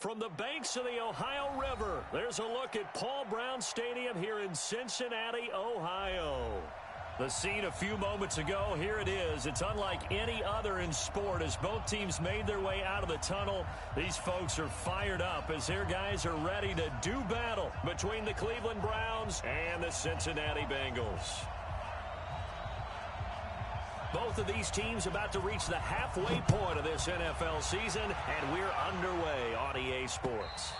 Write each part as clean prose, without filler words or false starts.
From the banks of the Ohio River, there's a look at Paul Brown Stadium here in Cincinnati, Ohio. The scene a few moments ago, here it is. It's unlike any other in sport as both teams made their way out of the tunnel. These folks are fired up as their guys are ready to do battle between the Cleveland Browns and the Cincinnati Bengals. Both of these teams about to reach the halfway point of this NFL season, and we're underway on EA Sports.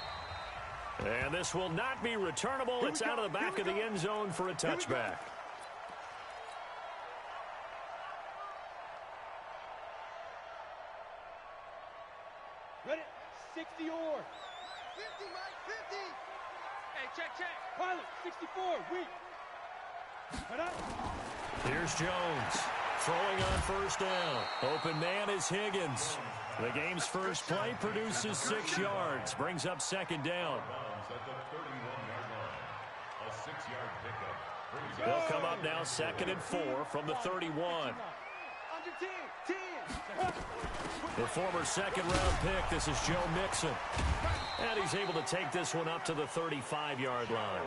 And this will not be returnable. It's out of the back of the end zone for a touchback. Ready? 60 or 50, Mike, 50. Hey, check. Pilot, 64, weak. Here's Jones. Throwing on first down. Open man is Higgins. The game's first play produces 6 yards. Brings up second down. They'll come up now 2nd and 4 from the 31. The former second-round pick, this is Joe Mixon. And he's able to take this one up to the 35-yard line.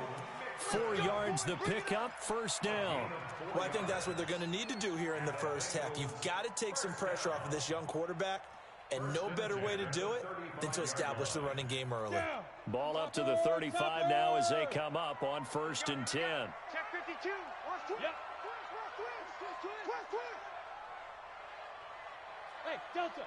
4 yards the pickup, first down. Well, I think that's what they're going to need to do here in the first half. You've got to take some pressure off of this young quarterback, and no better way to do it than to establish the running game early. Ball up to the 35 now as they come up on 1st and 10. Check 52. Yep. Hey, Delta.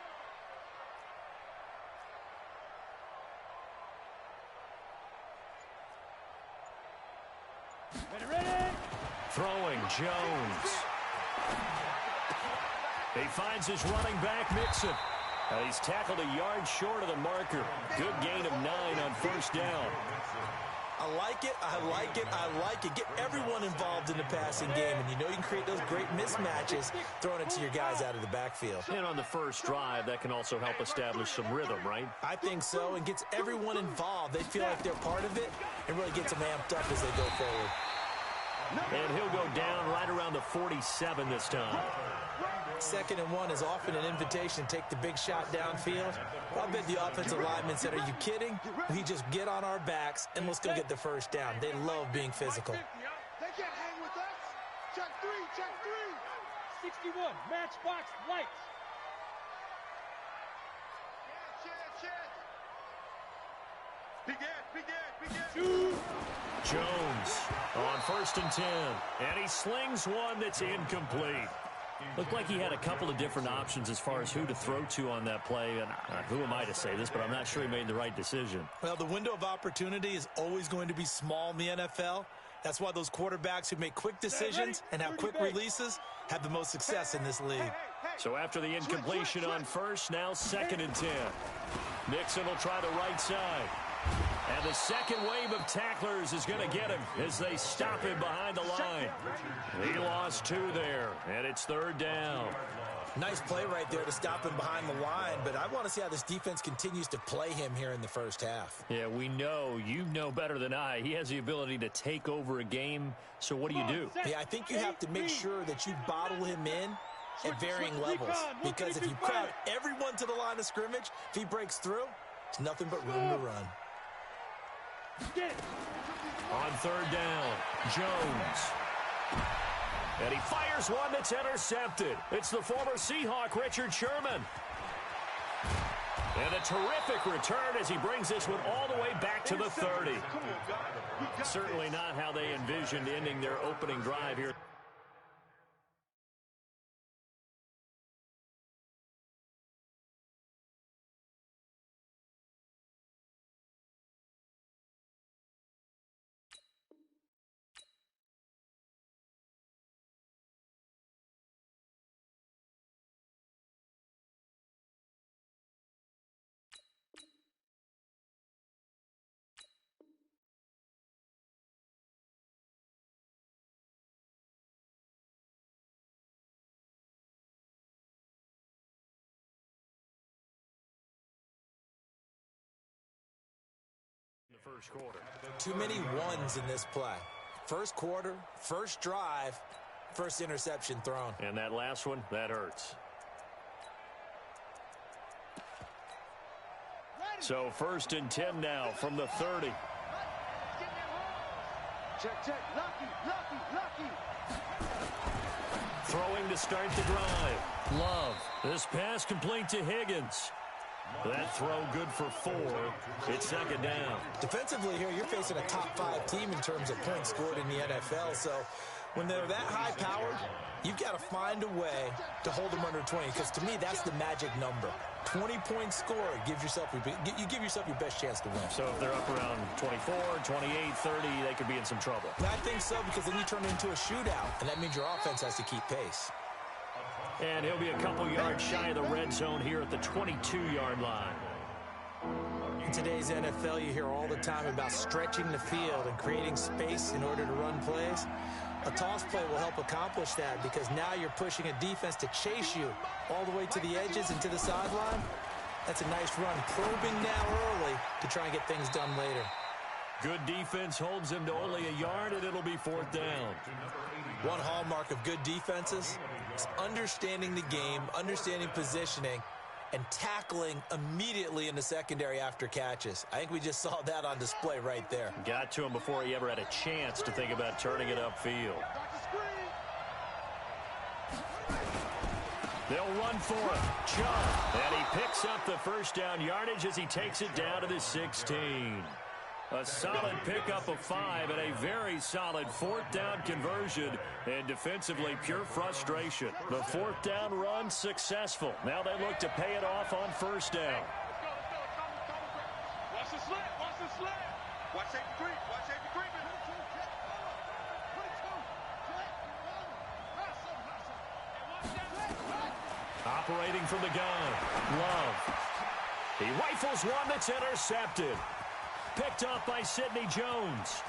Ready. Throwing, Jones. He finds his running back, Mixon. He's tackled a yard short of the marker. Good gain of 9 on first down. I like it. Get everyone involved in the passing game, and you know you can create those great mismatches throwing it to your guys out of the backfield. And on the first drive, that can also help establish some rhythm, right? I think so, and gets everyone involved. They feel like they're part of it, and really gets them amped up as they go forward. And he'll go down right around the 47 this time. 2nd and 1 is often an invitation to take the big shot downfield. I bet the offensive linemen said, are you kidding? We just get on our backs and let's go get the first down. They love being physical. They can't hang with us. Check 3. 61, matchbox lights. Begin. Jones on 1st and 10. And he slings one that's incomplete. Looked like he had a couple of different options as far as who to throw to on that play. And who am I to say this, but I'm not sure he made the right decision. Well, the window of opportunity is always going to be small in the NFL. That's why those quarterbacks who make quick decisions and have quick releases have the most success in this league. So after the incompletion on first, now 2nd and 10. Nixon will try the right side. And the second wave of tacklers is going to get him as they stop him behind the line. He lost 2 there, and it's 3rd down. Nice play right there to stop him behind the line, but I want to see how this defense continues to play him here in the first half. Yeah, we know. You know better than I. He has the ability to take over a game, so what do? Yeah, I think you have to make sure that you bottle him in at varying levels, because if you crowd everyone to the line of scrimmage, if he breaks through, it's nothing but room to run. On 3rd down, Jones. And he fires one that's intercepted. It's the former Seahawk, Richard Sherman. And a terrific return as he brings this one all the way back to the 30. Certainly not how they envisioned ending their opening drive here. First quarter. Too many ones in this play. First quarter, first drive, first interception thrown. And that last one, that hurts. So 1st and 10 now from the 30. Check, check. Lucky. Throwing to start the drive. Love. This pass complete to Higgins. That throw good for 4. It's 2nd down. Defensively here, you're facing a top 5 team in terms of points scored in the NFL. So when they're that high-powered, you've got to find a way to hold them under 20. Because to me, that's the magic number. 20 points scored gives yourself you give yourself your best chance to win. So if they're up around 24, 28, 30, they could be in some trouble. I think so, because then you turn it into a shootout, and that means your offense has to keep pace. And he'll be a couple yards shy of the red zone here at the 22-yard line. In today's NFL, you hear all the time about stretching the field and creating space in order to run plays. A toss play will help accomplish that, because now you're pushing a defense to chase you all the way to the edges and to the sideline. That's a nice run, probing now early to try and get things done later. Good defense holds him to only a yard, and it'll be 4th down. One hallmark of good defenses is understanding the game, understanding positioning, and tackling immediately in the secondary after catches. I think we just saw that on display right there. Got to him before he ever had a chance to think about turning it upfield. They'll run for it. Chubb. And he picks up the 1st down yardage as he takes it down to the 16. A solid pickup of 5 and a very solid 4th down conversion. And defensively, pure frustration. The 4th down run successful. Now they look to pay it off on 1st down. Watch the slant. Watch safety creep. Operating from the gun. Love. He rifles one that's intercepted. Picked off by Sidney Jones.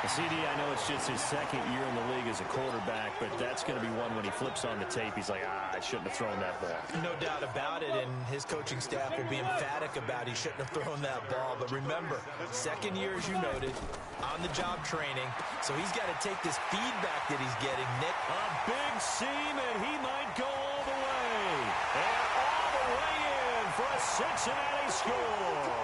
CD, I know it's just his 2nd year in the league as a quarterback, but that's going to be one when he flips on the tape. He's like, I shouldn't have thrown that ball. No doubt about it, and his coaching staff will be emphatic about he shouldn't have thrown that ball. But remember, 2nd year, as you noted, on-the-job training, so he's got to take this feedback that he's getting, Nick. A big seam, and he might go all the way. And all the way in for a Cincinnati score.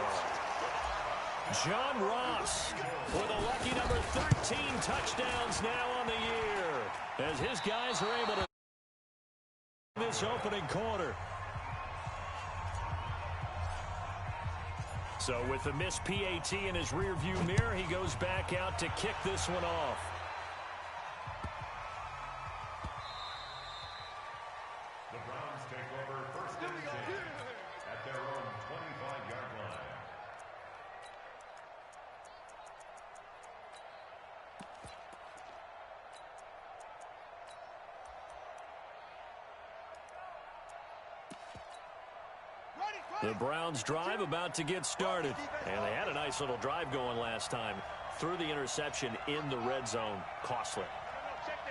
John Ross with a lucky number 13 touchdowns now on the year as his guys are able to this opening quarter. So with the missed PAT in his rearview mirror, he goes back out to kick this one off. The Browns take over 1st and 10 at their own 25-yard line. The Browns drive about to get started. And they had a nice little drive going last time. Threw the interception in the red zone. Costly.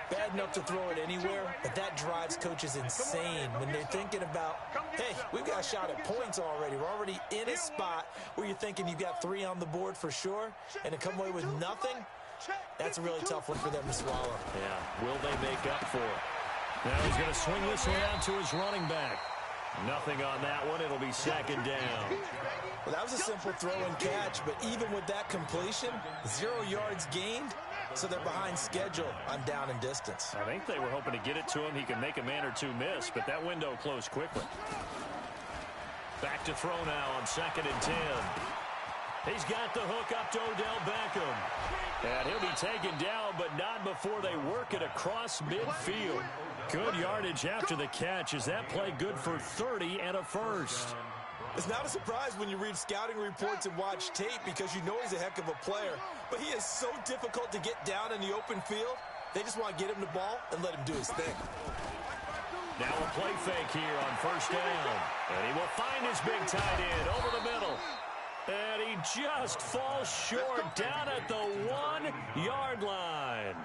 Bad enough to throw it anywhere, but that drives coaches insane when they're thinking about, hey, we've got a shot at points already. We're already in a spot where you're thinking you've got 3 on the board for sure, and to come away with nothing, that's a really tough one for them to swallow. Yeah, will they make up for it? Now he's going to swing this one out to his running back. Nothing on that one. It'll be 2nd down. Well, that was a simple throw and catch, but even with that completion, 0 yards gained, so they're behind schedule on down and distance. I think they were hoping to get it to him. He can make a man or 2 miss, but that window closed quickly. Back to throw now on 2nd and 10. He's got the hook up to Odell Beckham. And he'll be taken down, but not before they work it across midfield. Good yardage after the catch. Is that play good for 30 and a first? It's not a surprise when you read scouting reports and watch tape, because you know he's a heck of a player. But he is so difficult to get down in the open field. They just want to get him the ball and let him do his thing. Now a play fake here on 1st down. And he will find his big tight end over the middle. And he just falls short down at the 1-yard line.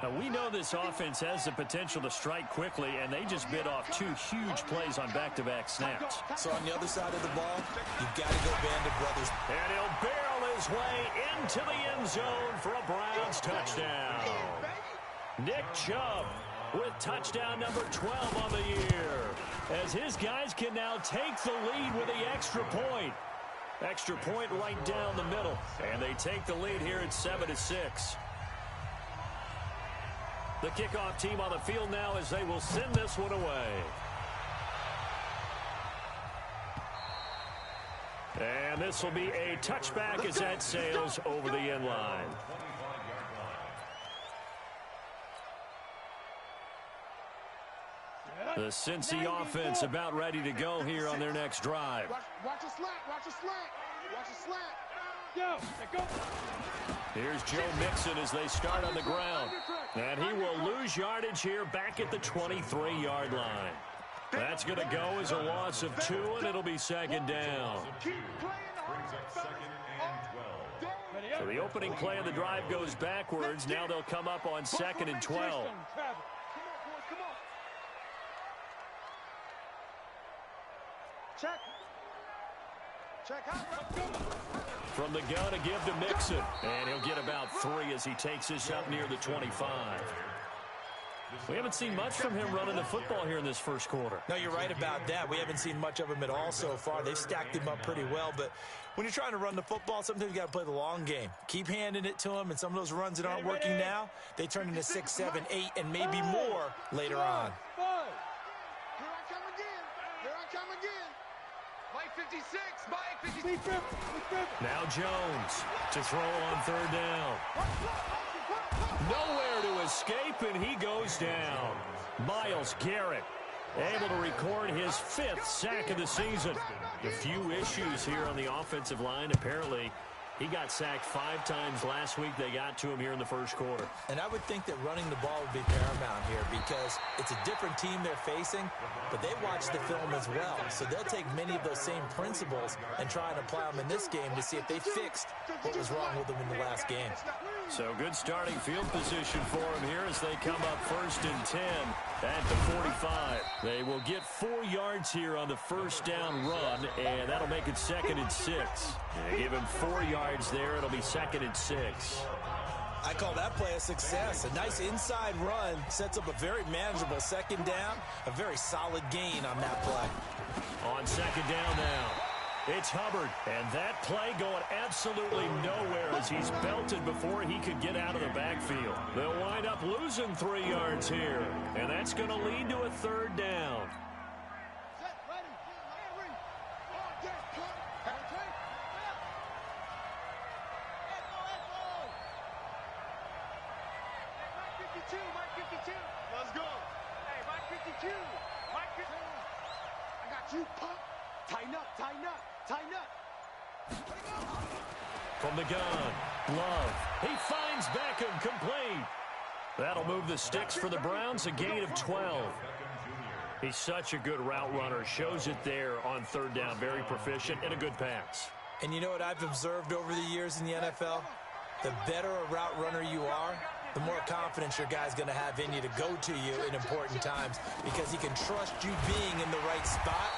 Now, we know this offense has the potential to strike quickly, and they just bit off 2 huge plays on back-to-back snaps. So on the other side of the ball, you've got to go band of brothers. And he'll barrel his way into the end zone for a Browns touchdown. Nick Chubb with touchdown number 12 on the year, as his guys can now take the lead with the extra point. Extra point right down the middle, and they take the lead here at 7-6. The kickoff team on the field now as they will send this one away. And this will be a touchback as that sails over the end line. The Cincy offense about ready to go here on their next drive. Watch a slant, watch a slant, watch a slant. Go. Here's Joe Mixon as they start on the ground. And he will lose yardage here back at the 23-yard line. That's going to go as a loss of 2, and it'll be second down. So the opening play of the drive goes backwards. Now they'll come up on 2nd and 12. Check out. From the gun, a give to Mixon. And he'll get about 3 as he takes this up near the 25. We haven't seen much from him running the football here in this first quarter. No, you're right about that. We haven't seen much of him at all so far. They've stacked him up pretty well, but when you're trying to run the football, sometimes you got to play the long game. Keep handing it to him, and some of those runs that aren't working now, they turn into 6, 7, 8, and maybe more later on. Here I come again. Mike 56, Mike 56. Now Jones to throw on third down. Nowhere to escape, and he goes down. Myles Garrett able to record his 5th sack of the season. A few issues here on the offensive line. Apparently, he got sacked 5 times last week. They got to him here in the first quarter. And I would think that running the ball would be paramount here because it's a different team they're facing, but they watch the film as well. So they'll take many of those same principles and try and apply them in this game to see if they fixed what was wrong with them in the last game. So good starting field position for him here as they come up 1st and 10 at the 45. They will get 4 yards here on the first down run, and that'll make it 2nd and 6. They give him 4 yards there. It'll be 2nd and 6. I call that play a success. A nice inside run sets up a very manageable 2nd down. A very solid gain on that play. On 2nd down now, it's Hubbard, and that play going absolutely nowhere as he's belted before he could get out of the backfield. They'll wind up losing 3 yards here, and that's going to lead to a 3rd down. Mike 52. Let's go. Hey, Mike 52. Mike 52. I got you, punk. Tighten up. From the gun, Love. He finds Beckham, complete. That'll move the sticks for the Browns, a gain of 12. He's such a good route runner. Shows it there on 3rd down. Very proficient and a good pass. And you know what I've observed over the years in the NFL? The better a route runner you are, the more confidence your guy's going to have in you to go to you in important times because he can trust you being in the right spot,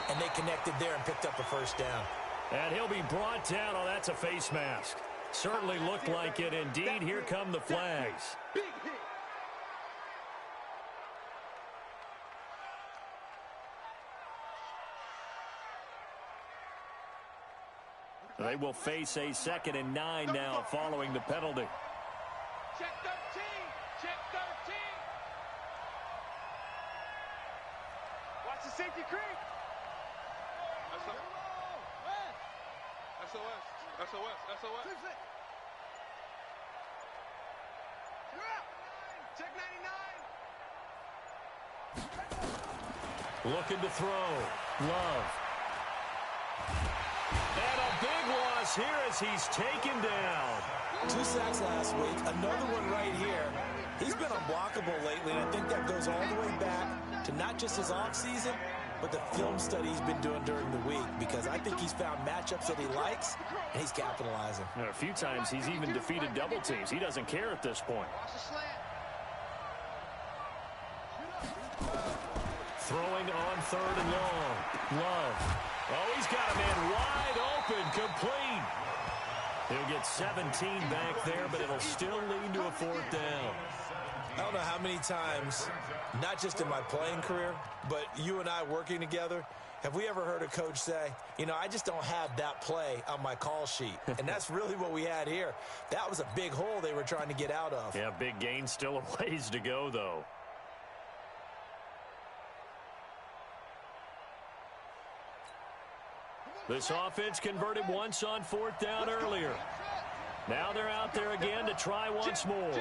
and they connected there and picked up a 1st down. And he'll be brought down. Oh, that's a face mask. Certainly looked like it. Indeed, here come the flags. Big hit. They will face a 2nd and 9 now following the penalty. Check 13. Check 13. Watch the safety creep. SOS. You're out. Check 99. Looking to throw. Love. And a big loss here as he's taken down. 2 sacks last week, another one right here. He's been unblockable lately, and I think that goes all the way back to not just his offseason, but the film study he's been doing during the week, because I think he's found matchups that he likes, and he's capitalizing. A few times he's even defeated double teams. He doesn't care at this point. Throwing on 3rd and long. Love. Oh, he's got a man wide open, complete. He'll get 17 back there, but it'll still lead to a fourth down. I don't know how many times, not just in my playing career, but you and I working together, have we ever heard a coach say, you know, I just don't have that play on my call sheet. And that's really what we had here. That was a big hole they were trying to get out of. Yeah, big gain, still a ways to go, though. This offense converted once on fourth down earlier. Now they're out there again to try once more.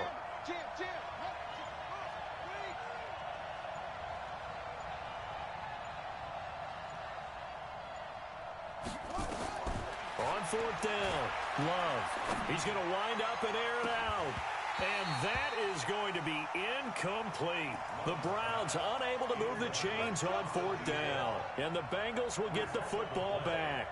On fourth down, Love. He's going to wind up and air it out. And that is going to be incomplete. The Browns unable to move the chains on fourth down. And the Bengals will get the football back.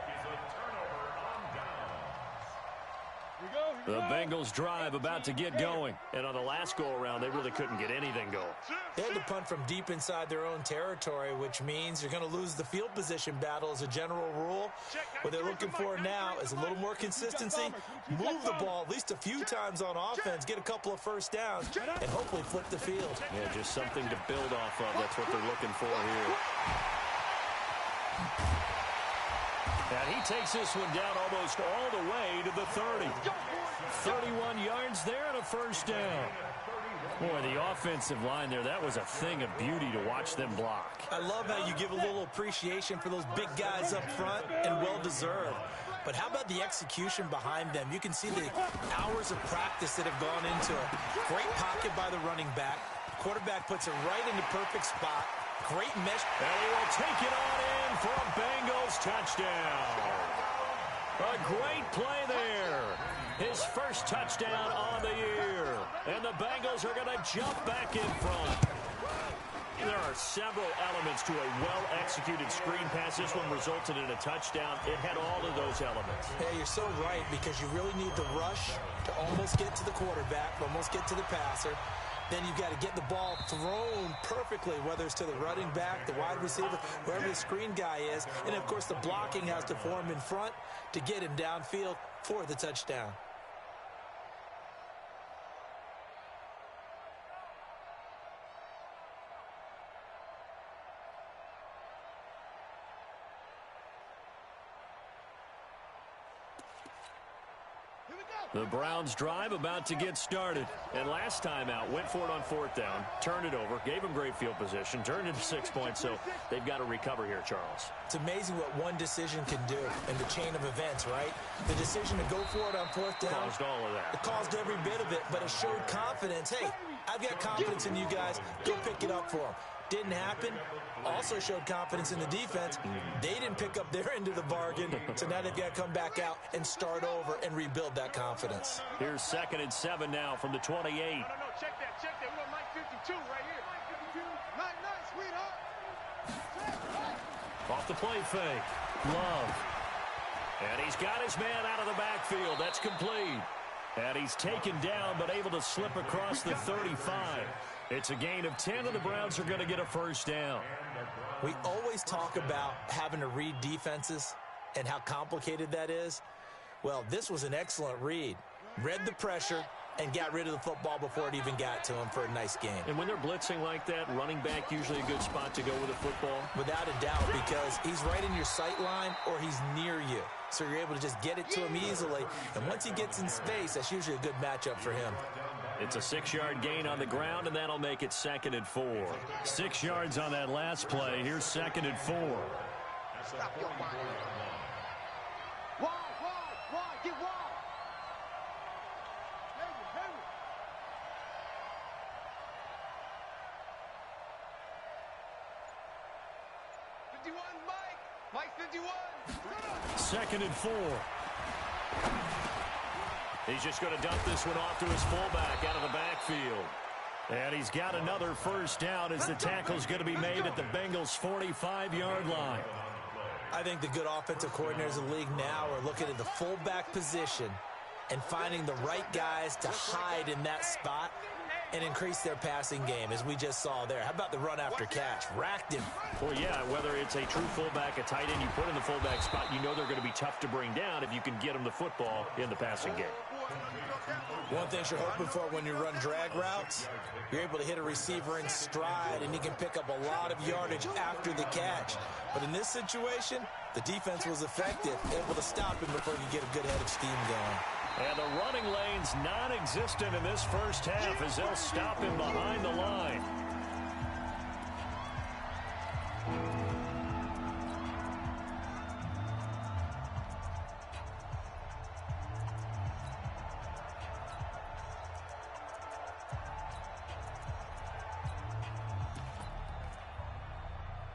The Bengals drive about to get going. And on the last go-around, they really couldn't get anything going. They had to punt from deep inside their own territory, which means you're going to lose the field position battle as a general rule. What they're looking for now is a little more consistency, move the ball at least a few times on offense, get a couple of first downs, and hopefully flip the field. Yeah, just something to build off of. That's what they're looking for here. And he takes this one down almost all the way to the 30. 31 yards there and a first down. Boy, the offensive line there, that was a thing of beauty to watch them block. I love how you give a little appreciation for those big guys up front, and well-deserved. But how about the execution behind them? You can see the hours of practice that have gone into it. Great pocket by the running back. Quarterback puts it right in the perfect spot. Great mesh. And he will take it on in for a Bengals touchdown. A great play there. His first touchdown on the year. And the Bengals are going to jump back in front. There are several elements to a well-executed screen pass. This one resulted in a touchdown. It had all of those elements. Yeah, you're so right, because you really need the rush to almost get to the quarterback, almost get to the passer. Then you've got to get the ball thrown perfectly, whether it's to the running back, the wide receiver, wherever the screen guy is. And, of course, the blocking has to form in front to get him downfield for the touchdown. The Browns drive about to get started. And last time out, went for it on fourth down, turned it over, gave them great field position, turned it to 6 points, so they've got to recover here, Charles. It's amazing what one decision can do in the chain of events, right? The decision to go for it on fourth down caused all of that. It caused every bit of it, but it showed confidence. Hey, I've got confidence in you guys. Go pick it up for them. Didn't happen. Also showed confidence in the defense. They didn't pick up their end of the bargain, so now they've got to come back out and start over and rebuild that confidence. Here's 2nd and 7 now from the 28. No, check that. We want Mike 52 right here. Mike 52. Sweetheart. Off the play fake. Love. And he's got his man out of the backfield. That's complete. And he's taken down, but able to slip across the 35. It's a gain of 10, and the Browns are going to get a first down. We always talk about having to read defenses and how complicated that is. Well, this was an excellent read. Read the pressure and got rid of the football before it even got to him for a nice game. And when they're blitzing like that, running back usually a good spot to go with a football? Without a doubt, because he's right in your sight line or he's near you. So you're able to just get it to him easily. And once he gets in space, that's usually a good matchup for him. It's a 6-yard gain on the ground, and that'll make it 2nd and 4. 6 yards on that last play. Here's 2nd and 4. Stop your mind. Wide, get wide. Henry. 51, Mike 51. 2nd and 4. He's just going to dump this one off to his fullback out of the backfield. And he's got another first down as the tackle's going to be made at the Bengals' 45-yard line. I think the good offensive coordinators in the league now are looking at the fullback position and finding the right guys to hide in that spot and increase their passing game, as we just saw there. How about the run after catch? Racked him. Well, yeah, whether it's a true fullback, a tight end you put in the fullback spot, you know they're going to be tough to bring down if you can get them the football in the passing game. One thing you're hoping for when you run drag routes, you're able to hit a receiver in stride, and he can pick up a lot of yardage after the catch. But in this situation, the defense was effective, able to stop him before he get a good head of steam going. And the running lane's non-existent in this first half as they'll stop him behind the line.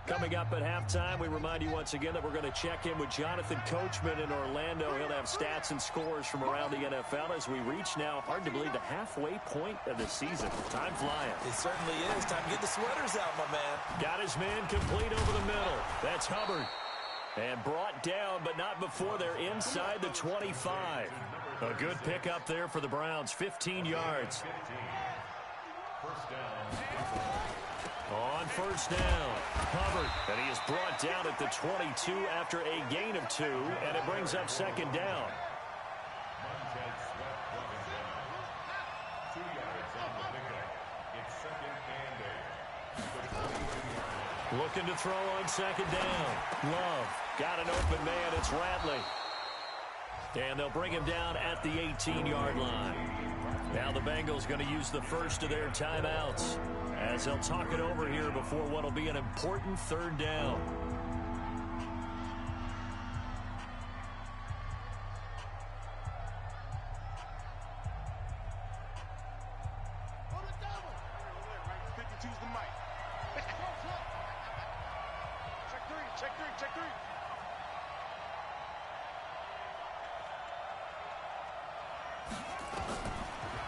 Coming up at halftime, we remind you once again that we're going to check in with Jonathan Coachman in Orlando. He'll have stats and scores from around the NFL as we reach now, hard to believe, the halfway point of the season. Time flying. It certainly is. Time to get the sweaters out, my man. Got his man complete over the middle. That's Hubbard. And brought down, but not before they're inside the 25. A good pickup there for the Browns, 15 yards. On first down, Hubbard, and he is brought down at the 22 after a gain of 2, and it brings up second down. Looking to throw on second down. Love got an open man. It's Radley. And they'll bring him down at the 18-yard line. Now the Bengals going to use the first of their timeouts as they'll talk it over here before what will be an important third down. Check three.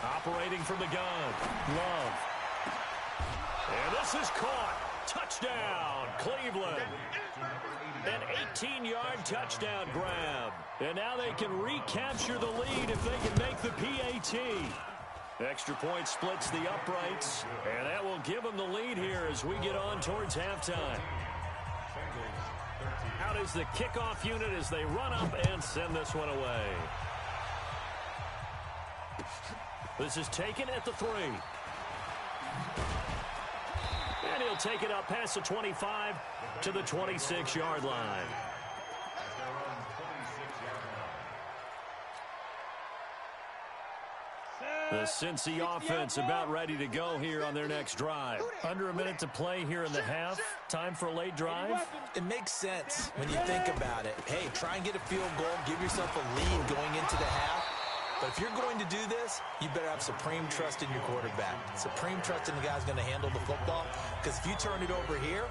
Operating from the gun, Love. And this is caught. Touchdown, Cleveland. An 18-yard touchdown grab. And now they can recapture the lead if they can make the PAT. Extra point splits the uprights, and that will give them the lead here as we get on towards halftime. Out is the kickoff unit as they run up and send this one away. This is taken at the 3. And he'll take it up past the 25 to the 26-yard line. The Cincy offense about ready to go here on their next drive. Under a minute to play here in the half. Time for a late drive. It makes sense when you think about it. Hey, try and get a field goal. Give yourself a lead going into the half. But if you're going to do this, you better have supreme trust in your quarterback. Supreme trust in the guy's going to handle the football. Because if you turn it over here,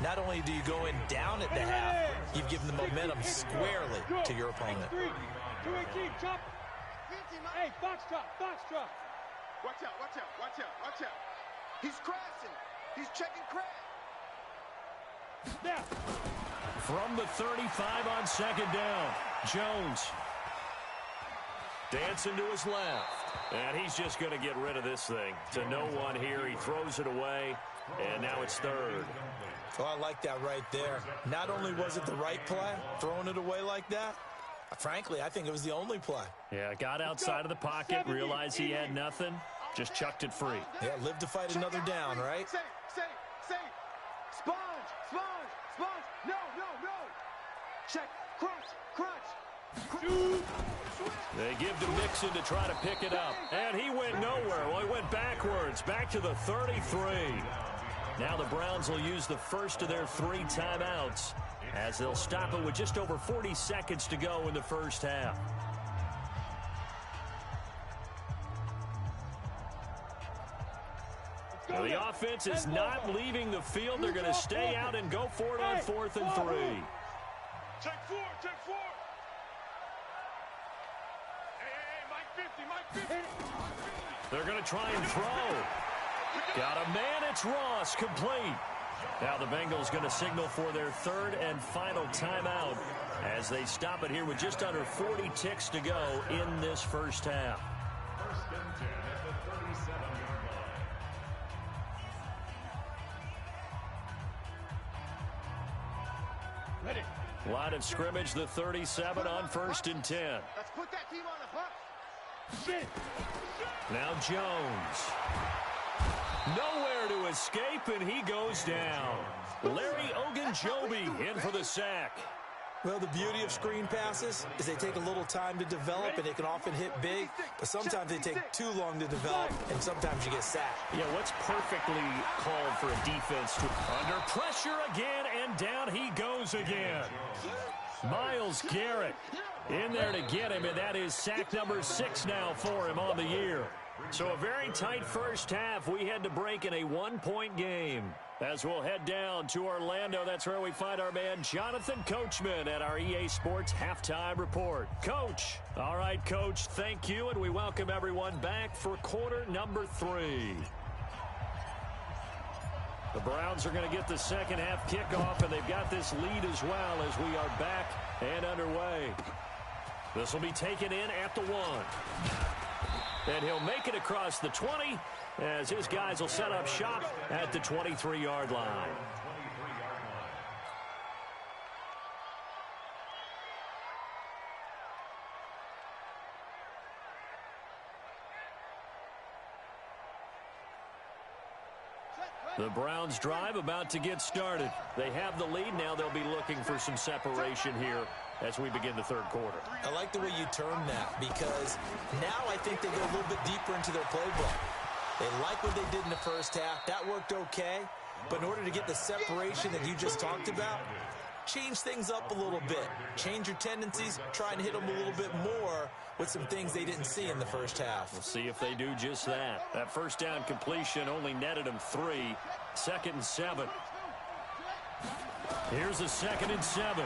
not only do you go in down at the half, you've given the momentum squarely to your opponent. 2-18, chop. Hey, box drop. Watch out. He's crashing. He's checking crash. Now. From the 35 on second down, Jones. Dancing to his left. And he's just going to get rid of this thing. To no one here. He throws it away. And now it's third. Oh, I like that right there. Not only was it the right play, throwing it away like that, frankly, I think it was the only play. Yeah, got outside of the pocket, realized he had nothing, just chucked it free. Yeah, live to fight another down, right? Say. Sponge. No. Check. Crunch. They give to Mixon to try to pick it up. And he went nowhere. Well, he went backwards, back to the 33. Now the Browns will use the first of their 3 timeouts as they'll stop it with just over 40 seconds to go in the first half. Well, the offense is not leaving the field. They're going to stay out and go for it on 4th and 3. Check 4. Hey, Mike 50. They're going to try and throw. Got a man. It's Ross, complete. Now the Bengals going to signal for their 3rd and final timeout as they stop it here with just under 40 ticks to go in this first half. First and 10 at the 37-yard line. Line of scrimmage, the 37 on 1st and 10. Let's put that team on the bus. Now Jones. Nowhere to escape, and he goes down. Larry Ogunjobi in for the sack. Well, the beauty of screen passes is they take a little time to develop, and they can often hit big, but sometimes they take too long to develop, and sometimes you get sacked. Yeah, what's perfectly called for a defense to under pressure again, and down he goes again. Myles Garrett in there to get him, and that is sack number 6 now for him on the year. So a very tight first half. We had to break in a 1-point game. As we'll head down to Orlando, that's where we find our man Jonathan Coachman at our EA Sports Halftime Report. Coach. All right, Coach, thank you, and we welcome everyone back for quarter number 3. The Browns are going to get the second half kickoff, and they've got this lead as well as we are back and underway. This will be taken in at the 1. And he'll make it across the 20 as his guys will set up shop at the 23-yard line. The Browns drive about to get started. They have the lead. Now they'll be looking for some separation here as we begin the third quarter. I like the way you term that, because now I think they go a little bit deeper into their playbook. They like what they did in the first half. That worked okay. But in order to get the separation that you just talked about, change things up a little bit. Change your tendencies. Try and hit them a little bit more with some things they didn't see in the first half. We'll see if they do just that. That first down completion only netted them 3. 2nd and 7. Here's a 2nd and 7.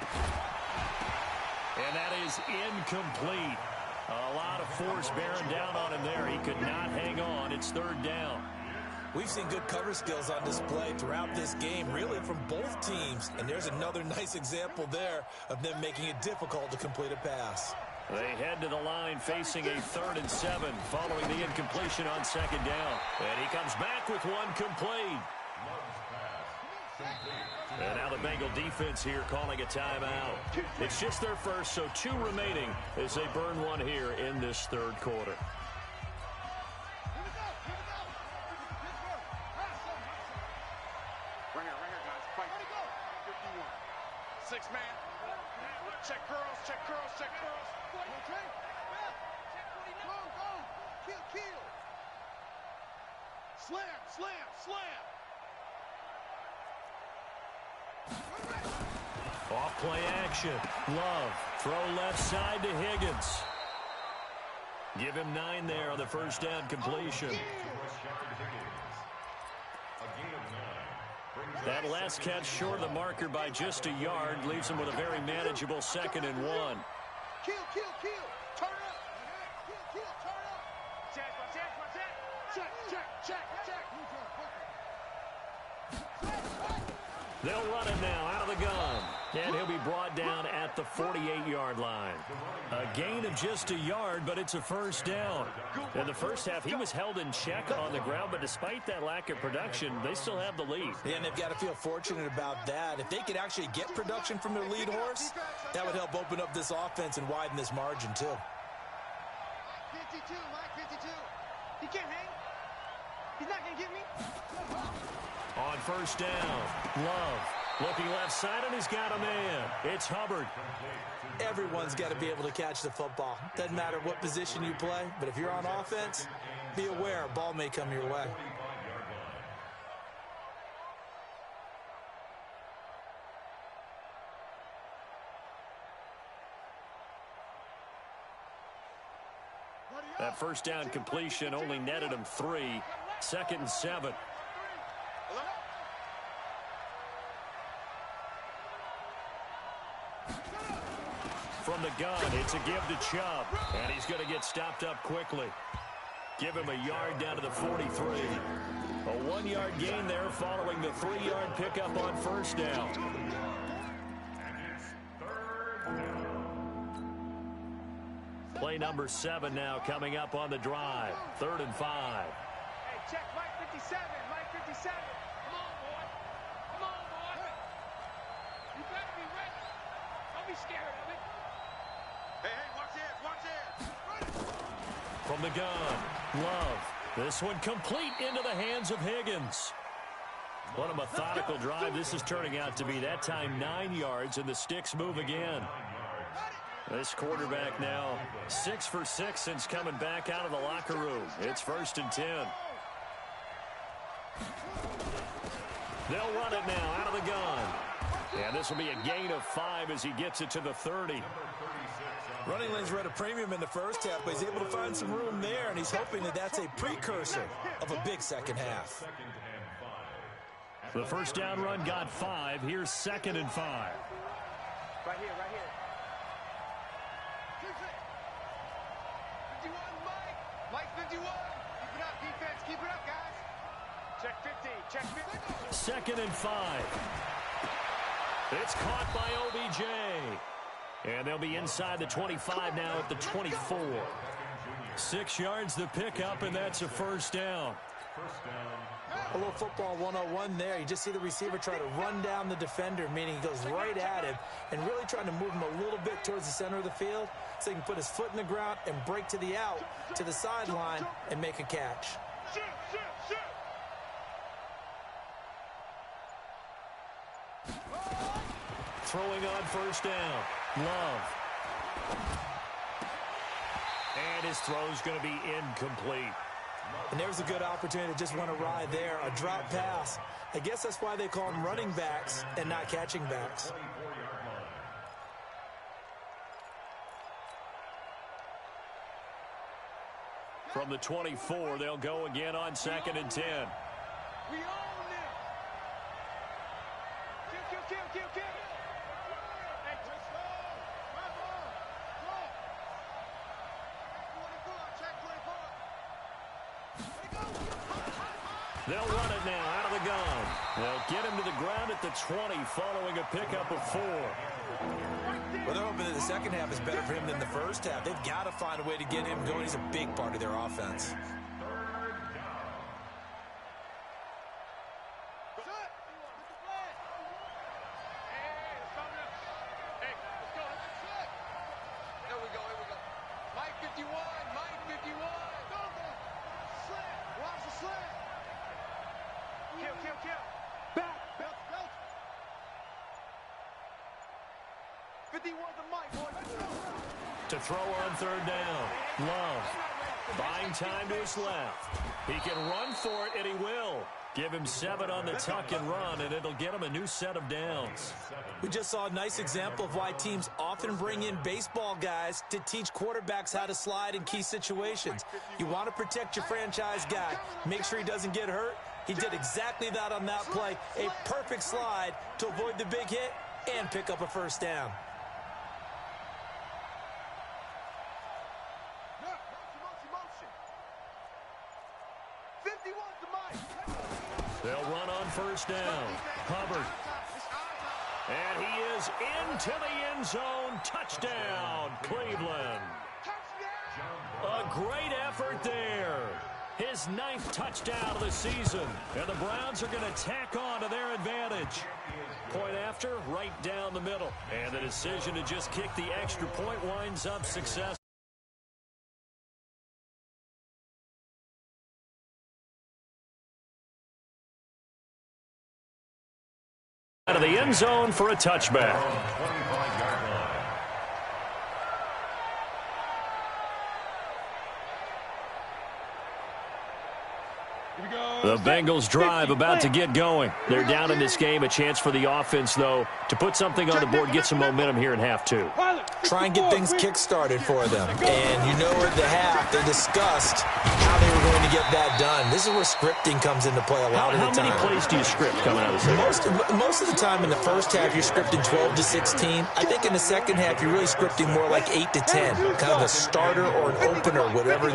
And that is incomplete. A lot of force bearing down on him there. He could not hang on. It's 3rd down. We've seen good cover skills on display throughout this game, really from both teams. And there's another nice example there of them making it difficult to complete a pass. They head to the line facing a 3rd and 7 following the incompletion on 2nd down. And he comes back with one complete. And now the Bengal defense here calling a timeout. It's just their first, so 2 remaining as they burn one here in this 3rd quarter. Ringer, guys, fight. 51. 6-man. Check curls, check curls, check curls. Okay. Go. Kill. Slam. Off play action. Love. Throw left side to Higgins. Give him 9 there on the first down completion. That last catch short of the marker by just a yard leaves him with a very manageable 2nd and 1. Kill. Turn up. Kill, turn up. Check. They'll run it now out of the gun. And he'll be brought down at the 48-yard line. A gain of just a yard, but it's a first down. In the first half, he was held in check on the ground, but despite that lack of production, they still have the lead. Yeah, and they've got to feel fortunate about that. If they could actually get production from their lead horse, that would help open up this offense and widen this margin, too. Mike 52. He can't hang. He's not going to get me. On first down, Love looking left side, and he's got a man. It's Hubbard. Everyone's got to be able to catch the football. Doesn't matter what position you play, but if you're on offense, be aware a ball may come your way. That first down completion only netted him 3. 2nd and 7. From the gun, it's a give to Chubb, and he's going to get stopped up quickly. Give him a yard down to the 43. A 1-yard gain there following the 3-yard pickup on first down. Play number 7 now coming up on the drive. 3rd and 5. Hey, check Mike 57. Mike 57. Come on, boy. You better be ready. be scared of it. Hey, watch it, watch it. From the gun, Love. This one complete into the hands of Higgins. What a methodical drive this is turning out to be. That time 9 yards, and the sticks move again. This quarterback now 6 for 6 since coming back out of the locker room. It's 1st and 10. They'll run it now out of the gun. And this will be a gain of 5 as he gets it to the 30. Running lanes were at a premium in the first half, but he's able to find some room there, and he's hoping that that's a precursor of a big second half. The first down run got 5. Here's 2nd and 5. Right here, right here. 51, Mike. Mike 51. Keep it up, defense. Keep it up, guys. Check 50. Check 50. 2nd and 5. It's caught by OBJ. And they'll be inside the 25 now at the 24. 6 yards the pickup, and that's a first down. A little football 101 there. You just see the receiver try to run down the defender, meaning he goes right at him and really trying to move him a little bit towards the center of the field so he can put his foot in the ground and break to the out, to the sideline, and make a catch. Throwing on first down. Love. And his throw's going to be incomplete. And there's a good opportunity to just want to ride there. A drop pass. I guess that's why they call them running backs and not catching backs. From the 24, they'll go again on 2nd and 10. We own it. Kill. Hey, They'll run it now out of the gun. They'll get him to the ground at the 20 following a pickup of 4. Well, they're hoping that the second half is better for him than the first half. They've got to find a way to get him going. He's a big part of their offense. To throw on 3rd down. Love. Buying time to his left. He can run for it, and he will. Give him 7 on the tuck and run, and it'll get him a new set of downs. We just saw a nice example of why teams often bring in baseball guys to teach quarterbacks how to slide in key situations. You want to protect your franchise guy. Make sure he doesn't get hurt. He did exactly that on that play. A perfect slide to avoid the big hit and pick up a first down. They'll run on first down. Hubbard. And he is into the end zone. Touchdown, Cleveland. A great effort there. His 9th touchdown of the season. And the Browns are going to tack on to their advantage. Point after, right down the middle. And the decision to just kick the extra point winds up successful. Out of the end zone for a touchback. The Bengals drive about to get going. They're down in this game. A chance for the offense, though, to put something on the board, get some momentum here in half 2. Try and get things kick-started for them. And you know at the half, they discussed how they were going to get that done. This is where scripting comes into play a lot of the time. How many plays do you script coming out of this? Most of the time in the first half, you're scripting 12 to 16. I think in the second half, you're really scripting more like 8 to 10. Kind of a starter or an opener, whatever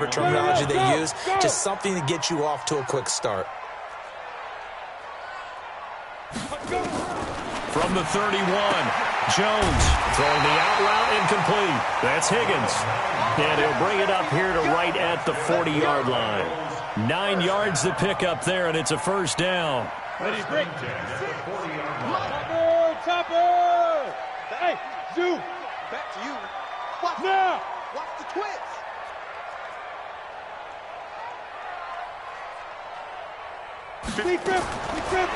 terminology they use. Just something to get you off to a quick start. From the 31, Jones throwing the out route incomplete. That's Higgins. And he'll bring it up here to right at the 40-yard line. 9 yards to pick up there, and it's a first down. Ready, break. Topper! Hey, 2. Back to you. Watch now. Watch the twist.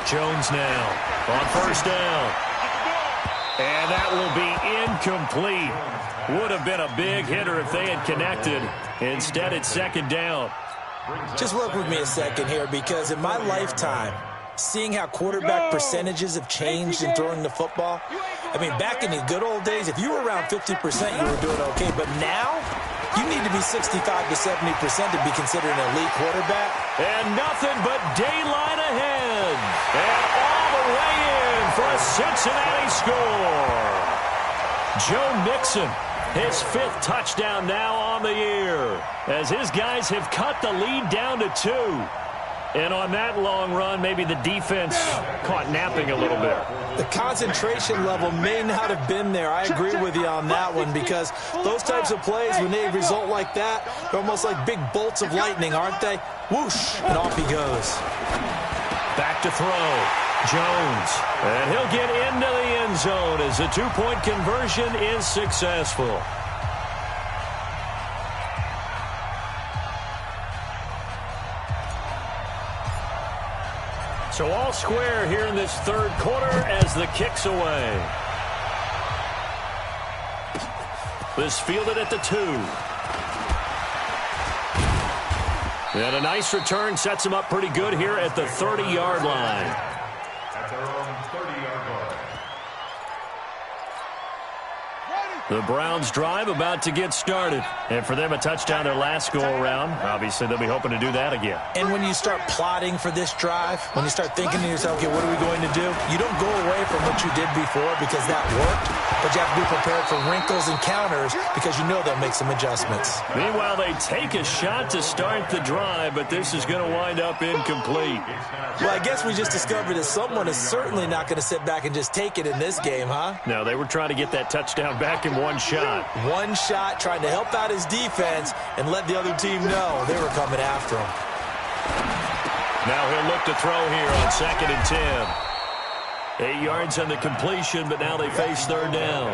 Jones now on first down. And that will be incomplete. Would have been a big hitter if they had connected. Instead, it's second down. Just work with me a second here, because in my lifetime, seeing how quarterback percentages have changed in throwing the football, I mean, back in the good old days, if you were around 50%, you were doing okay. But now, you need to be 65 to 70% to be considered an elite quarterback. And nothing but daylight ahead. And all the way in for a Cincinnati score. Joe Mixon, his 5th touchdown now on the year, as his guys have cut the lead down to 2. And on that long run, maybe the defense caught napping a little bit. The concentration level may not have been there. I agree with you on that one, because those types of plays, when they result like that, they're almost like big bolts of lightning, aren't they? Whoosh, and off he goes. Back to throw. Jones. And he'll get into the end zone as the 2-point conversion is successful. So all square here in this third quarter as the kick's away. This fielded at the 2. And a nice return sets him up pretty good here at the 30-yard line. At their own 30-yard line. The Browns drive about to get started. And for them, a touchdown their last go-around. Obviously, they'll be hoping to do that again. And when you start plotting for this drive, when you start thinking to yourself, okay, what are we going to do? You don't go away from what you did before because that worked, but you have to be prepared for wrinkles and counters because you know they'll make some adjustments. Meanwhile, they take a shot to start the drive, but this is going to wind up incomplete. Well, I guess we just discovered that someone is certainly not going to sit back and just take it in this game, huh? No, they were trying to get that touchdown back in one shot. One shot, trying to help out his defense and let the other team know they were coming after him. Now he'll look to throw here on 2nd and 10. 8 yards on the completion, but now they face third down.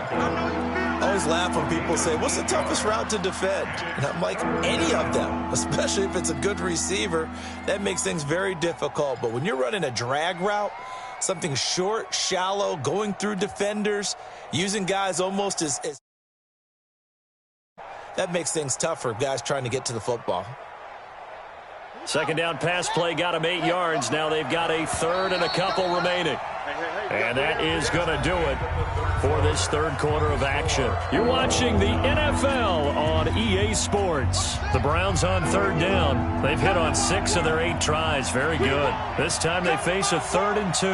I always laugh when people say, what's the toughest route to defend? And I'm like, any of them, especially if it's a good receiver. That makes things very difficult. But when you're running a drag route, something short, shallow, going through defenders, using guys almost as that makes things tough for guys trying to get to the football. Second down pass play got him 8 yards. Now they've got a third and a couple remaining. And that is going to do it for this third quarter of action. You're watching the NFL on EA Sports. The Browns on third down. They've hit on 6 of their 8 tries. Very good. This time they face a 3rd and 2.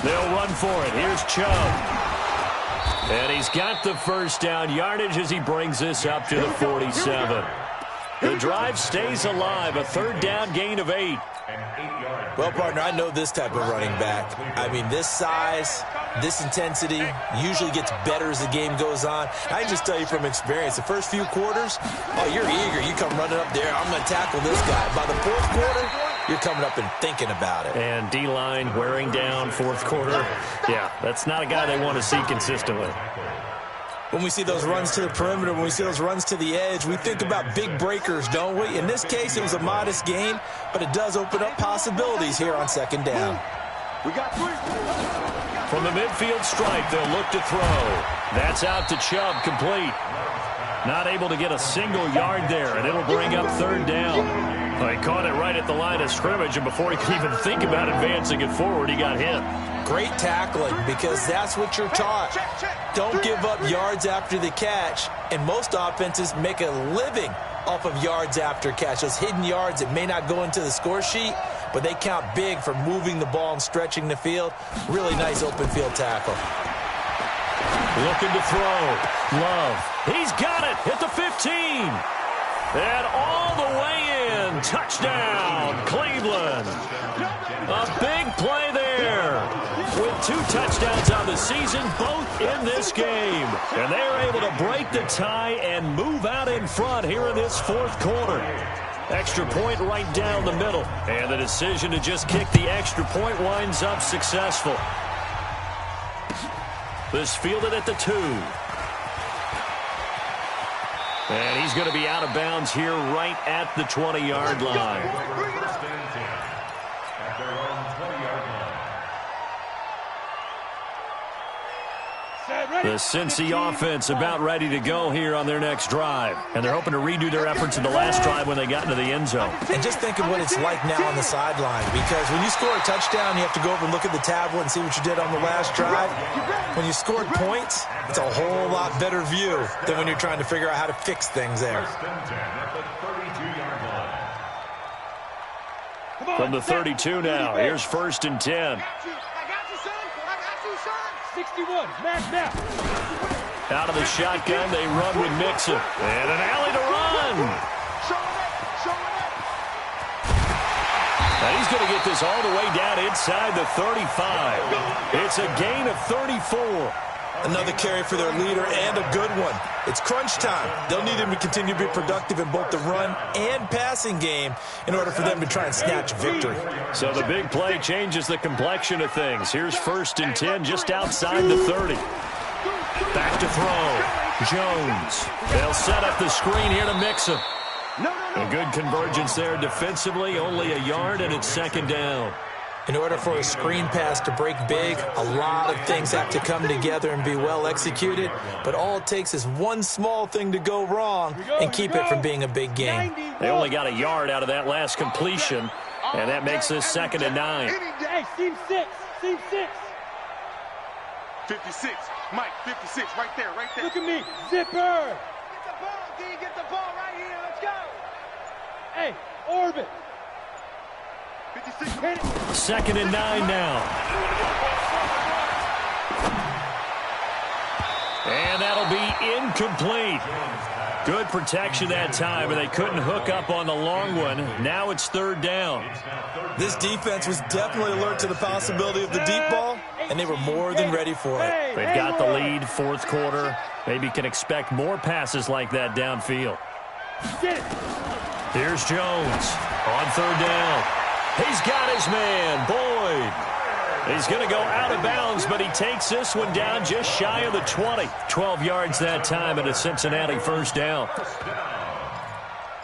They'll run for it. Here's Chubb. And he's got the first down yardage as he brings this up to the 47. The drive stays alive. A third down gain of 8. Well, partner, I know this type of running back. I mean, this size, this intensity usually gets better as the game goes on. I can just tell you from experience, the first few quarters, oh, you're eager. You come running up there, I'm going to tackle this guy. By the fourth quarter, you're coming up and thinking about it. And D-line wearing down fourth quarter. Yeah, that's not a guy they want to see consistently. When we see those runs to the perimeter, when we see those runs to the edge, we think about big breakers, don't we? In this case, it was a modest gain, but it does open up possibilities here on second down. We got 3. From the midfield stripe, they'll look to throw. That's out to Chubb, complete. Not able to get a single yard there, and it'll bring up third down. He caught it right at the line of scrimmage, and before he could even think about advancing it forward, he got hit. Great tackling, because that's what you're taught. Don't give up yards after the catch, and most offenses make a living off of yards after catch. Those hidden yards that may not go into the score sheet, but they count big for moving the ball and stretching the field. Really nice open field tackle. Looking to throw. Love. He's got it at the 15. And all the way in. Touchdown, Cleveland. A big play there. With 2 touchdowns on the season, both in this game. And they're able to break the tie and move out in front here in this fourth quarter. Extra point right down the middle. And the decision to just kick the extra point winds up successful. This fielded at the 2. And he's going to be out of bounds here right at the 20-yard line. First and 10 at their own 20-yard line. The Cincy offense about ready to go here on their next drive. And they're hoping to redo their efforts in the last drive when they got into the end zone. And just think of what it's like now on the sideline. Because when you score a touchdown, you have to go over and look at the tablet and see what you did on the last drive. When you scored points, it's a whole lot better view than when you're trying to figure out how to fix things there. First and 10 at the 32-yard line. From the 32 now, here's 1st and 10. I got you, son. I got you, son. 61, snap. Out of the shotgun, they run with Mixon. And an alley to run. Show it up. And he's going to get this all the way down inside the 35. It's a gain of 34. Another carry for their leader and a good one. It's crunch time. They'll need him to continue to be productive in both the run and passing game in order for them to try and snatch victory. So the big play changes the complexion of things. Here's 1st and 10 just outside the 30. Back to throw. Jones. They'll set up the screen here to Mixon. A good convergence there defensively. Only a yard, and it's 2nd down. In order for a screen pass to break big, a lot of things have to come together and be well executed. But all it takes is one small thing to go wrong and keep it from being a big game. They only got a yard out of that last completion, and that makes this 2nd and 9. Hey, team 6. 56. Mike, 56. Right there. Look at me, zipper. Get the ball, D. Get the ball right here. Let's go. Hey, orbit. 56. Hit it. 2nd and 9 now. And that'll be incomplete. Good protection that time, and they couldn't hook up on the long one. Now it's 3rd down. This defense was definitely alert to the possibility of the deep ball, and they were more than ready for it. They've got the lead, 4th quarter. Maybe can expect more passes like that downfield. Here's Jones on 3rd down. He's got his man, Boyd. He's going to go out of bounds, but he takes this one down just shy of the 20. 12 yards that time, and a Cincinnati 1st down.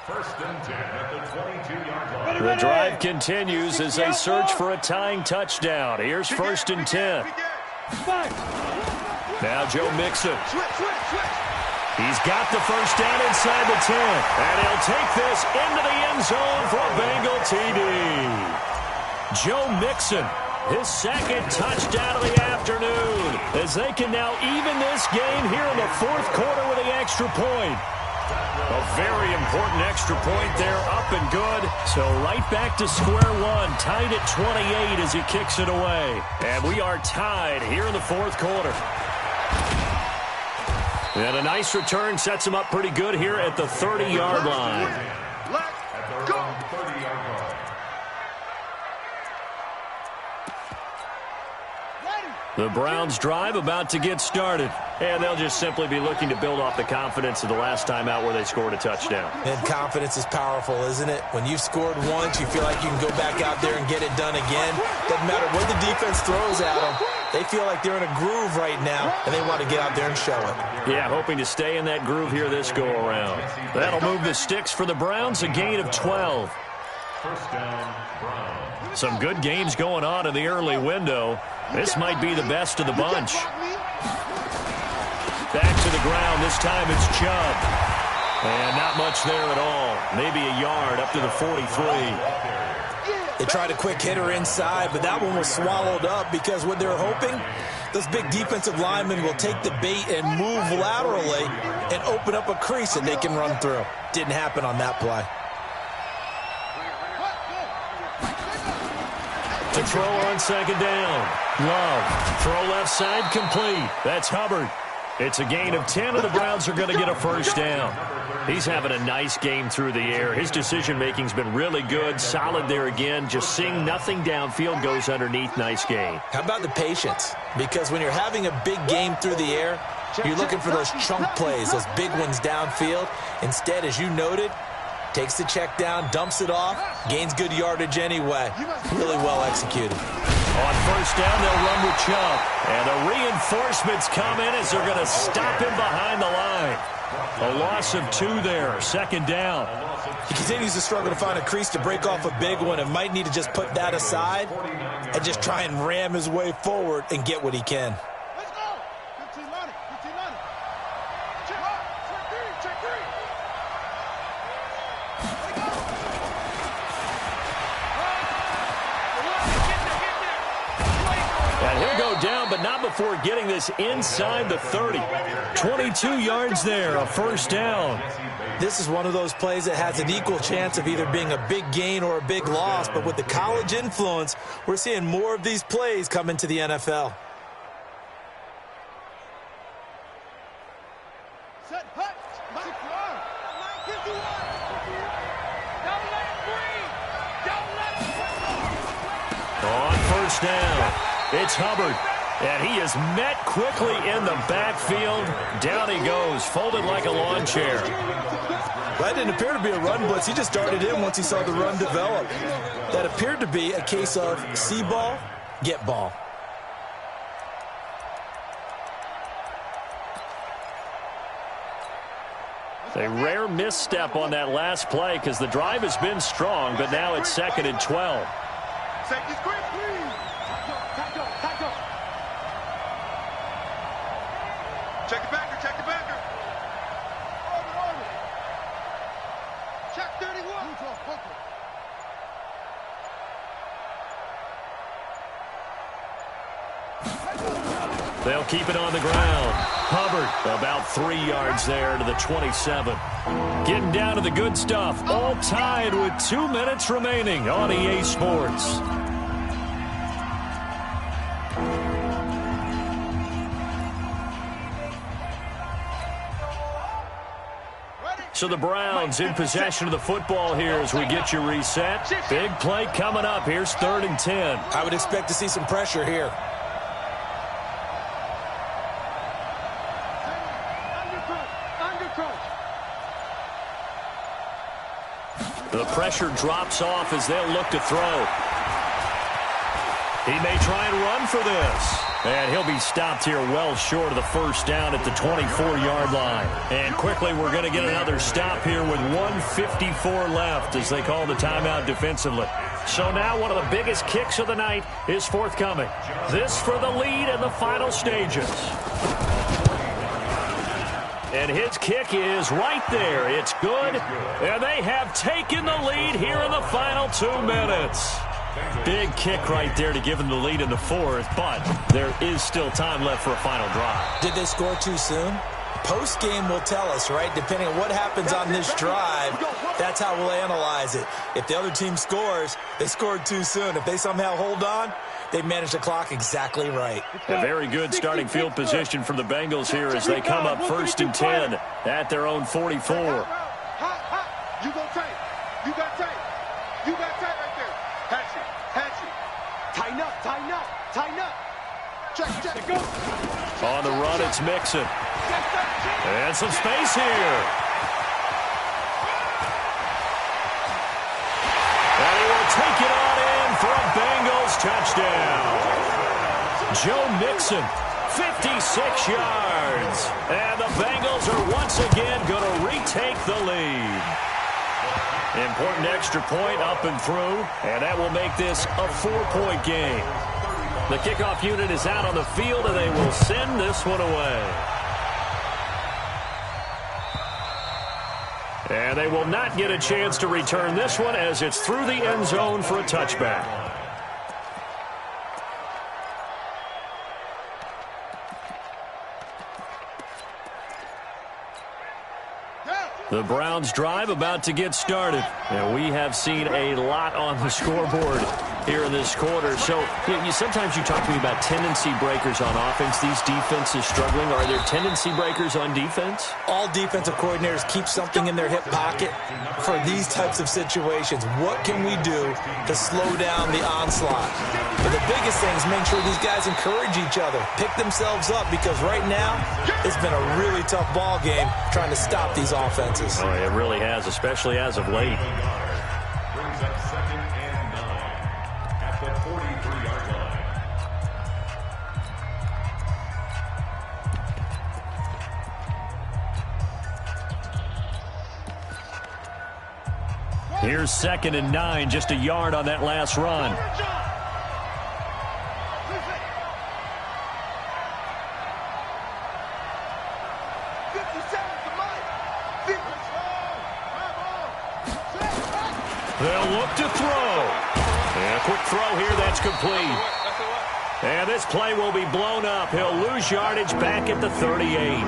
First and 10 at the 22-yard line. The drive continues as they search for a tying touchdown. Here's 1st and 10. Now Joe Mixon. He's got the 1st down inside the 10. And he'll take this into the end zone for a Bengal TD. Joe Mixon, his 2nd touchdown of the afternoon, as they can now even this game here in the 4th quarter with the extra point. A very important extra point there, up and good. So right back to square one, tied at 28 as he kicks it away. And we are tied here in the 4th quarter. And a nice return sets him up pretty good here at the 30-yard line. Let's go. 30-yard line. The Browns drive about to get started. And they'll just simply be looking to build off the confidence of the last time out where they scored a touchdown. And confidence is powerful, isn't it? When you've scored once, you feel like you can go back out there and get it done again. Doesn't matter what the defense throws at them. They feel like they're in a groove right now, and they want to get out there and show it. Yeah, hoping to stay in that groove here this go-around. That'll move the sticks for the Browns, a gain of 12. First down, Browns. Some good games going on in the early window. This might be the best of the bunch. Back to the ground. This time it's Chubb. And not much there at all. Maybe a yard up to the 43. They tried a quick hitter inside, but that one was swallowed up because what they're hoping, those big defensive linemen will take the bait and move laterally and open up a crease that they can run through. Didn't happen on that play. To throw on 2nd down. Love. Throw left side complete. That's Hubbard. It's a gain of 10, and the Browns are going to get a 1st down. He's having a nice game through the air. His decision-making's been really good. Solid there again. Just seeing nothing downfield goes underneath. Nice game. How about the patience? Because when you're having a big game through the air, you're looking for those chunk plays, those big ones downfield. Instead, as you noted, takes the check down, dumps it off, gains good yardage anyway. Really well executed. On first down, they'll run with Chubb. And the reinforcements come in as they're going to stop him behind the line. A loss of 2 there, second down. He continues to struggle to find a crease to break off a big one and might need to just put that aside and just try and ram his way forward and get what he can. Let's go. 15 money. 15 money. Check up. Check 3. Check 3. Let go. And he'll go down, but not before getting this inside the 30. 22 yards there, a first down. This is one of those plays that has an equal chance of either being a big gain or a big loss, but with the college influence, we're seeing more of these plays come into the NFL. Set hut. Don't let it breathe. Don't let it breathe. On first down, it's Hubbard. And he is met quickly in the backfield. Down he goes, folded like a lawn chair. That didn't appear to be a run blitz. He just darted in once he saw the run develop. That appeared to be a case of see ball, get ball. A rare misstep on that last play because the drive has been strong, but now it's 2nd and 12. Safety squeeze, please. Tackle. Check the backer. Check the backer. Order. Check 31. They'll keep it on the ground. Hubbard about 3 yards there to the 27. Getting down to the good stuff. All tied with 2 minutes remaining on EA Sports. So the Browns in possession of the football here as we get you reset. Big play coming up. Here's 3rd and 10. I would expect to see some pressure here. The pressure drops off as they'll look to throw. He may try and run for this. And he'll be stopped here well short of the first down at the 24-yard line. And quickly we're going to get another stop here with 1:54 left as they call the timeout defensively. So now one of the biggest kicks of the night is forthcoming. This for the lead in the final stages. And his kick is right there. It's good. And they have taken the lead here in the final 2 minutes. Big kick right there to give them the lead in the 4th, but there is still time left for a final drive. Did they score too soon? Post-game will tell us, right? Depending on what happens on this drive, that's how we'll analyze it. If the other team scores, they scored too soon. If they somehow hold on, they managed the clock exactly right. A very good starting field position for the Bengals here as they come up 1st and 10 at their own 44. You go tight. You got tight. You got tight right there. Hatch it. Tighten up. Check. Go. On the run, it's Mixon. And some space here. And he will take it on in for a Bengals touchdown. Joe Mixon, 56 yards. And the Bengals are once again going to retake the lead. Important extra point up and through, and that will make this a 4-point game. The kickoff unit is out on the field, and they will send this one away. And they will not get a chance to return this one as it's through the end zone for a touchback. The Browns drive about to get started. And we have seen a lot on the scoreboard here in this quarter. So sometimes you talk to me about tendency breakers on offense. These defenses struggling. Are there tendency breakers on defense? All defensive coordinators keep something in their hip pocket for these types of situations. What can we do to slow down the onslaught? But the biggest thing is make sure these guys encourage each other, pick themselves up, because right now it's been a really tough ball game trying to stop these offenses. Oh, it really has, especially as of late. Brings up 2nd and 9 at the 43-yard line. Here's 2nd and 9, just a yard on that last run. They'll look to throw. And a quick throw here, that's complete. And this play will be blown up. He'll lose yardage back at the 38.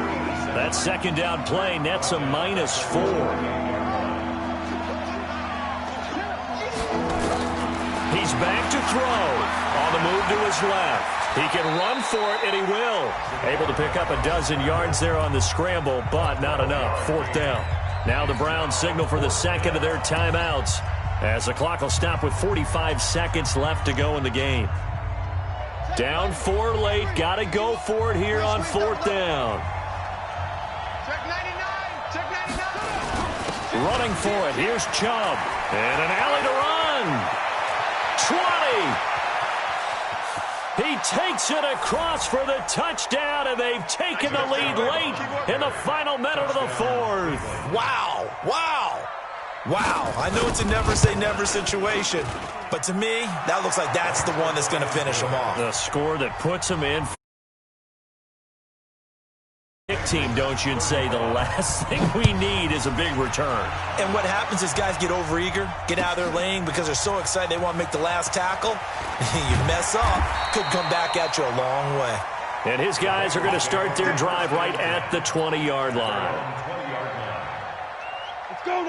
That 2nd down play nets a -4. He's back to throw. On the move to his left. He can run for it, and he will. Able to pick up a dozen yards there on the scramble, but not enough. 4th down. Now the Browns signal for the 2nd of their timeouts, as the clock will stop with 45 seconds left to go in the game. Down 4 late. Got to go for it here on 4th down. Check 99. Check 99. Running for it. Here's Chubb. And an alley to run. 20. He takes it across for the touchdown, and they've taken the lead late in the final minute of the 4th. Wow. Wow. Wow. I know it's a never-say-never situation, but to me, that looks like that's the one that's going to finish him off. The score that puts him in. Team, don't you, and say the last thing we need is a big return. And what happens is guys get overeager, get out of their lane because they're so excited they want to make the last tackle. You mess up, could come back at you a long way. And his guys are going to start their drive right at the 20-yard line.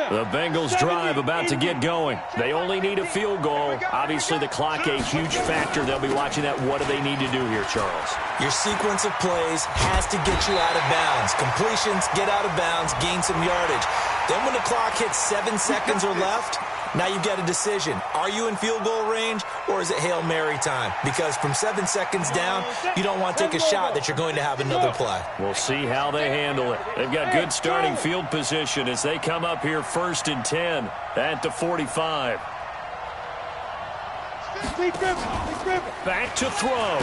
The Bengals drive about to get going. They only need a field goal. Obviously, the clock a huge factor. They'll be watching that. What do they need to do here, Charles? Your sequence of plays has to get you out of bounds. Completions, get out of bounds, gain some yardage. Then when the clock hits 7 seconds or left, now you've got a decision. Are you in field goal range, or is it Hail Mary time? Because from 7 seconds down, you don't want to take a shot that you're going to have another play. We'll see how they handle it. They've got good starting field position as they come up here 1st and 10 at the 45. Back to throw.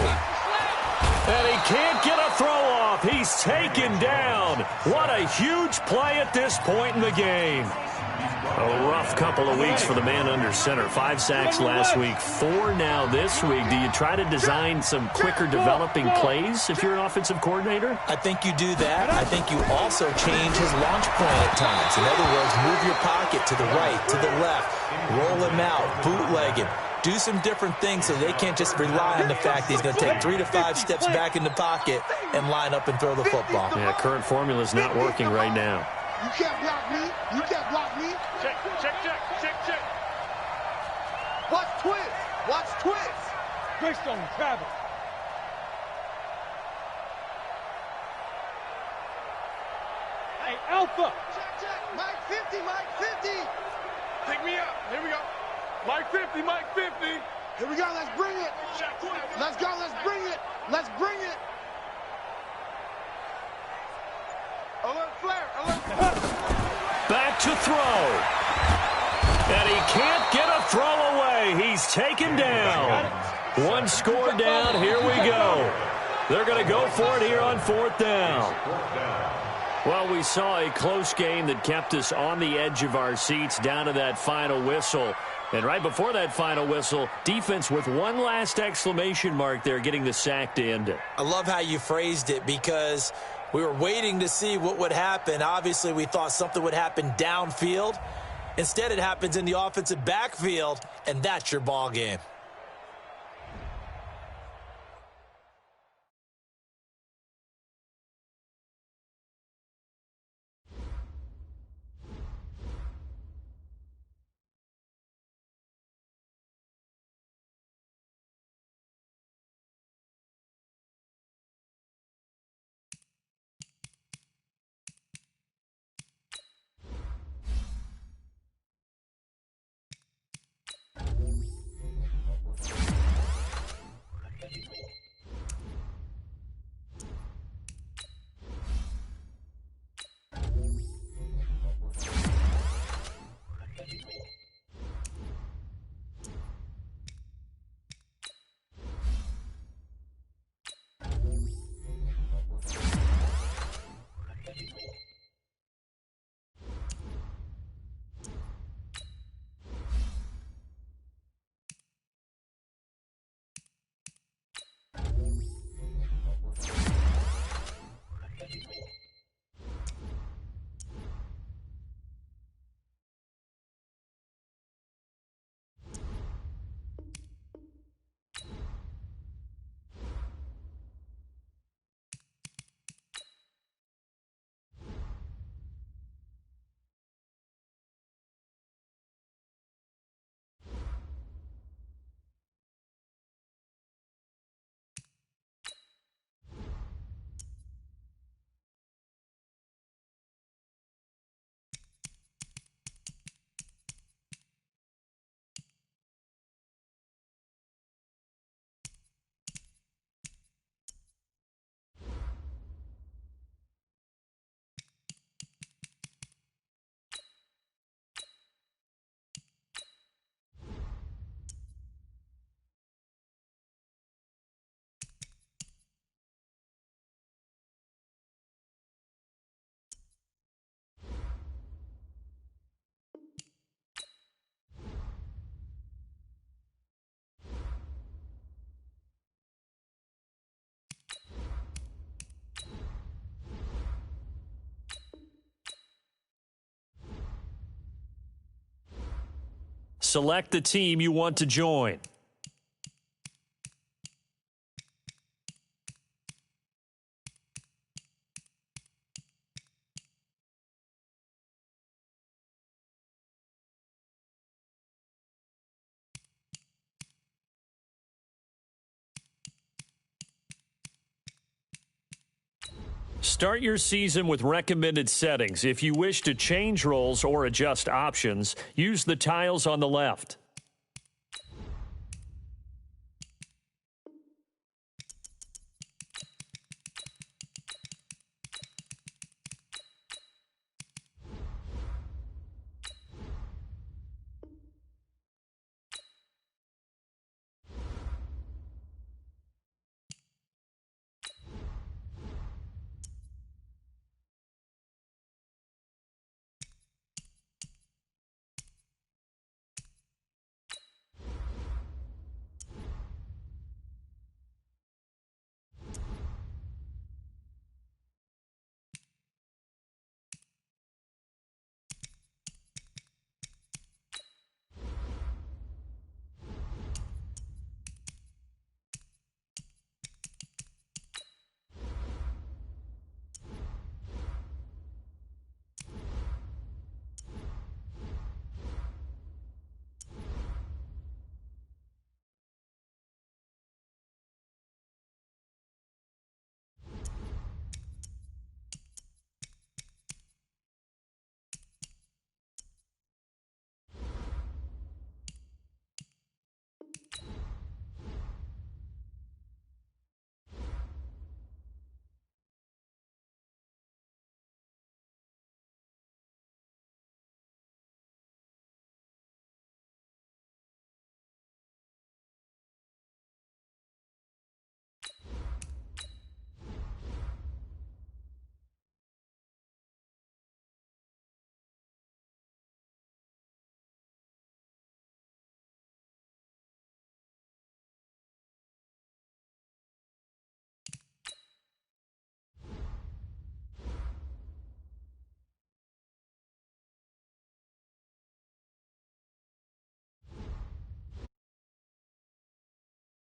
And he can't get a throw off. He's taken down. What a huge play at this point in the game. A rough couple of weeks for the man under center. 5 sacks last week, 4 now this week. Do you try to design some quicker developing plays if you're an offensive coordinator? I think you do that. I think you also change his launch point at times. In other words, move your pocket to the right, to the left, roll him out, bootleg him. Do some different things so they can't just rely on the fact that he's going to take 3 to 5 steps back in the pocket and line up and throw the football. Yeah, current formula is not working right now. You can't block me. You can't block me. Check, check, check, check, check. Watch twist. Watch twist. Twist on travel. Hey, Alpha. Check, check. Mike 50, Mike 50. Pick me up. Here we go. Mike 50, Mike 50. Here we go. Let's bring it. Let's go. Let's bring it. Let's bring it. Alert flare. Alert flare. Back to throw. And he can't get a throw away. He's taken down. 1 score down. Here we go. They're going to go for it here on 4th down. Well, we saw a close game that kept us on the edge of our seats down to that final whistle. And right before that final whistle, defense with one last exclamation mark there, getting the sack to end it. I love how you phrased it because we were waiting to see what would happen. Obviously, we thought something would happen downfield. Instead, it happens in the offensive backfield, and that's your ball game. select the team you want to join. Start your season with recommended settings. If you wish to change roles or adjust options, use the tiles on the left.